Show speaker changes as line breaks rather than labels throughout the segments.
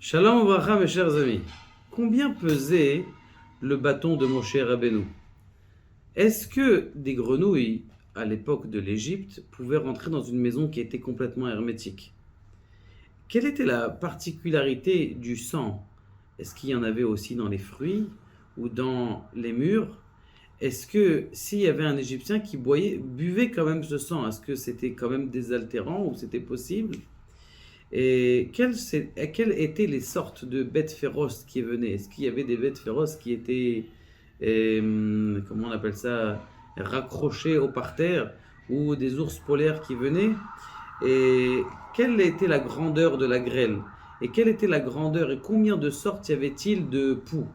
Shalom Obracha, mes chers amis. Combien pesait le bâton de Moshe Rabbeinu? Est-ce que des grenouilles, à l'époque de l'Égypte, pouvaient rentrer dans une maison qui était complètement hermétique? Quelle était la particularité du sang? Est-ce qu'il y en avait aussi dans les fruits ou dans les murs? Est-ce que s'il y avait un Égyptien qui buvait quand même ce sang, est-ce que c'était quand même désaltérant ou c'était possible? Et quelles étaient les sortes de bêtes féroces qui venaient? Est-ce qu'il y avait des bêtes féroces qui étaient, comment on appelle ça, raccrochées au parterre, ou des ours polaires qui venaient? Et quelle était la grandeur de la grêle? Et quelle était la grandeur et combien de sortes y avait-il de poux?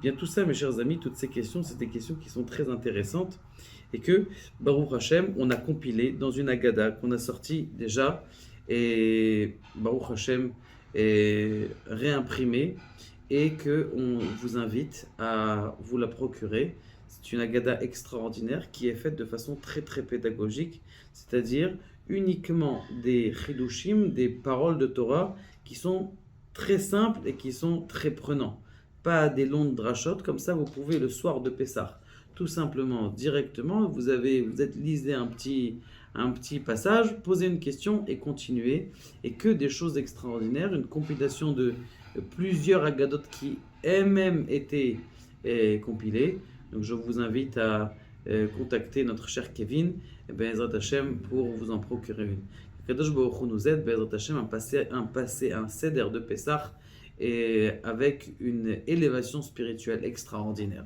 Bien tout ça, mes chers amis, toutes ces questions, c'est des questions qui sont très intéressantes et que, Baruch Hashem, on a compilé dans une Agada qu'on a sortie déjà et Baruch Hashem est réimprimée et que on vous invite à vous la procurer. C'est une Agada extraordinaire qui est faite de façon très très pédagogique, c'est-à-dire uniquement des chidushim, des paroles de Torah qui sont très simples et qui sont très prenants. Pas des longues drachot, comme ça vous pouvez le soir de Pessah, tout simplement, directement, lisez un petit passage, posez une question et continuez. Et que des choses extraordinaires, une compilation de plusieurs agadotes qui elles-mêmes étaient compilées. Donc je vous invite à contacter notre cher Kevin, Bezrat Hashem, pour vous en procurer une. Kadosh Baruch Hu nous aide, Bezrat Hashem, un seder de Pessah et avec une élévation spirituelle extraordinaire.